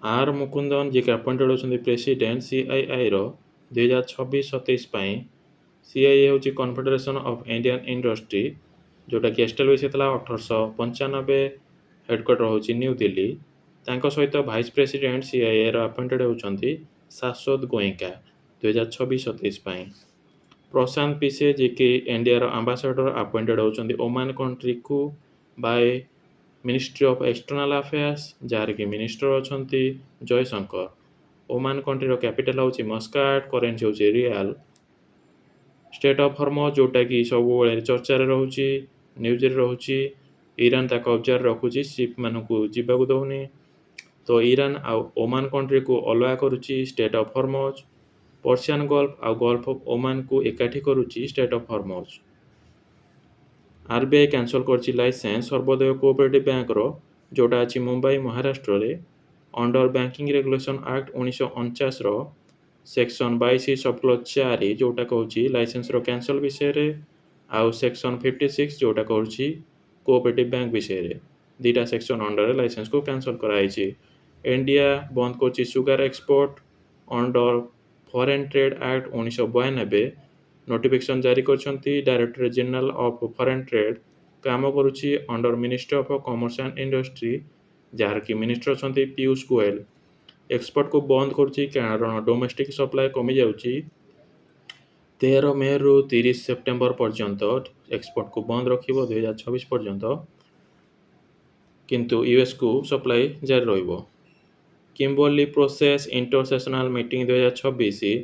Are Mukundan जी के appointed होती president CII रो 2026-27 ପାଇଁ। सीआईआई ହେଉଛି कन्फेडरेशन ऑफ इंडियन इंडस्ट्री जोटा कि एस्टाब्लिश होता 1895 हेडक्वार्टर होची न्यू दिल्ली। तांको सहित भाइस प्रेसिडेंट सीआईआई रो अपॉइंटेड होती शाश्वत गोयिंका 2026-27 ପାଇଁ। प्रशांत पिसे जी कि इंडिया रो एम्बेसडर अपॉइंटेड होती ओमान कंट्री को by ministry of external affairs jar कि मिनिस्टर अछंती जयशंकर। ओमान कंट्री रो कैपिटल होची मस्काट, करेंसी होची रियाल। स्टेट ऑफ हॉर्मोज जोटा कि सब चर्चा रोचे न्यूज रोचे ईरान ता कब्जा रखुची शिप मानू जीवाक दौनी। तो ईरान आउ ओमान कंट्री को अलग करुच्ची strait of Hormuz. Persian gulf आउ गल्फ ऑफ ओमान को एकाठी करुच्ची strait of Hormuz. RBI cancel करची लाइसेंस सर्वोदय कोऑपरेटिव बैंक रो जोटा अच्छी मुंबई महाराष्ट्र रे अंडर बैंकिंग रेगुलेशन एक्ट 1949 रो सेक्शन 22 सब क्लज 4 जोटा कहूँ लाइसेंस रो कैंसल विषय रे आउ सेक्शन 56 जोटा कहूँ कोऑपरेटिव बैंक विषय रे दीटा सेक्शन अंडर लाइसेंस को कैंसल कराई। इंडिया बंद कर sugar export under foreign trade act 1992 notification जारी करछंती director general of foreign trade काम करुच्ची under ministry of commerce and industry जार की मिनिस्टर अछंती पीयूष गोयल। एक्सपोर्ट को बंद करुच्ची कारण डोमेस्टिक सप्लाई कमी जाउची। 13 मे रु 30 सेप्टेम्बर पर्यंत एक्सपोर्ट को बंद रखिबो 2026 पर्यंत, किंतु यूएस को सप्लाई जारी रहिबो। Kimberley process intersessional meeting 2026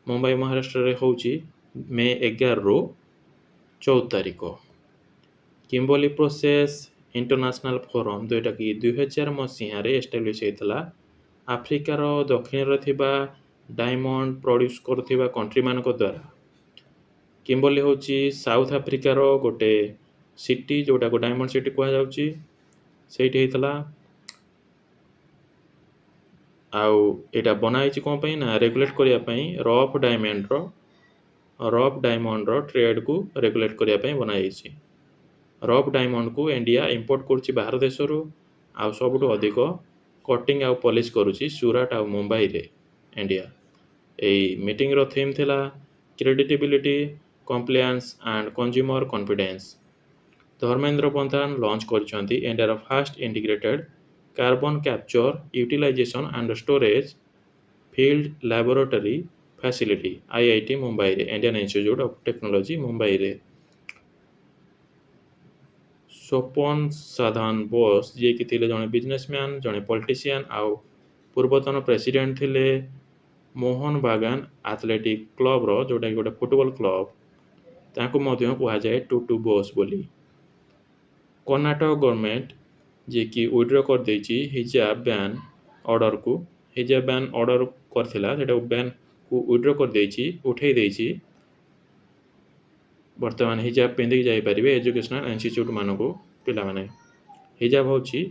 Mumbai Maharashtra रे होची मे 11 रु 14 तारिख। किम्बर्ली प्रोसेस इंटरनेशनल फोरम जोटा कि 2000 मसीह एस्टाब्लिश होता आफ्रिकार दक्षिण थिबा डायमंड प्रोड्यूस करुथिबा कंट्री मानक द्वारा। किम्बर्ली होची साउथ आफ्रिकार गोटे सिटी जोटा को डायमंड सिटी कहा जाउची सेठी होता। आउ एटा बनाई कौन पे ना रेगुलेट करिया पई रफ डायमंड रो ट्रेड को रेगुलेट करिया पई बनाई। रफ डायमंड को इंडिया इंपोर्ट करुच्ची बाहर देश आउ सबुठ अधिक कटिंग आउ पॉलिश करुच्ची सूरत आउ मुंबई रे इंडिया। यही मीटिंग रो थीम थिला credibility compliance and consumer confidence. Dharmendra Pradhan launch करछंती इंडिया रो first integrated carbon capture utilization and storage field laboratory facility IIT Mumbai रे Indian institute of technology Mumbai रे। स्वपन साधन बोस जी कि थिले जने बिजनेसमैन जने पॉलिटिशियन आउ पूर्वतन प्रेसिडेंट थिले मोहन बागान एथलेटिक क्लब रो जोटा कि गोटे फुटबॉल क्लब तांको मध्य कहा जाए टूटू बोस बोली। कर्नाटक गवर्नमेंट जी कि विड्रॉ कर देछि हिजाब बैन ऑर्डर को हिजाब बैन ऑर्डर करथिला सेटा बैन को विड्रॉ कर देछि उठै देछि। वर्तमान हिजाब पिंधिक जाई परिबे एजुकेशनल इंस्टीट्यूट मानको पिला माने। हिजाब होछि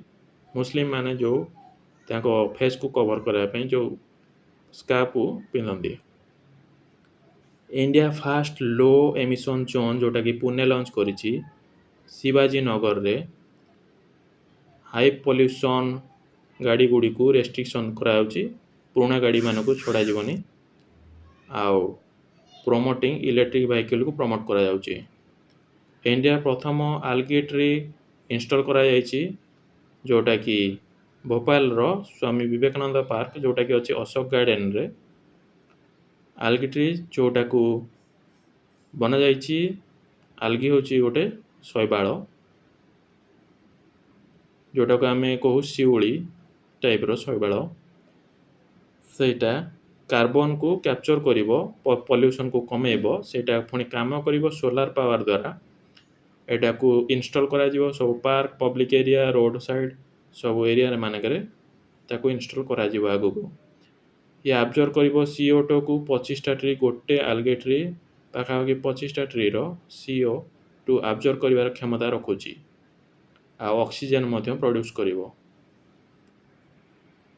मुस्लिम माने जो तांको फेस को कवर करा पई जो स्कार्फ को पिंधंदी। इंडिया फास्ट लो एमिशन जोन जोटा कि पुणे लॉन्च करिछि शिवाजी नगर रे हाई पॉल्यूशन गाड़ी गुड़ी को रेस्ट्रिक्शन कराउछि पुराना गाड़ी मानको छोड़ा जीवनी आउ प्रमोटिंग इलेक्ट्रिक व्हीकल को प्रमोट करा जाउछि। इंडिया प्रथम आलगी ट्री इंस्टॉल करा जाइछि जोटा कि भोपाल रो स्वामी विवेकानंद पार्क जोटा कि अछि अशोक गार्डन रे आलगी ट्री जोटा को बना जाइछि। आलगी होछि गोटे शैवाल जोटा को आमे कहू शिउली टाइप रो शैवाल सेटा कार्बन को कैप्चर करिवो पॉल्यूशन को कमेइबो सेटा पुणी काम करिवो सोलार पावर द्वारा। एटा को इंस्टॉल करा जिवो सब park public area road side सब एरिया मानकरे ताको इंस्टॉल करा जिवो आगु को। ये ऑब्जर्व करिवो CO2 को 25 टा ट्री गोटे आलगी ट्री पाखापाखि 25 टा ट्री रो CO2 ऑब्जर्व करिवार क्षमता रखुची आ ऑक्सीजन मध्य प्रोड्यूस करिवो।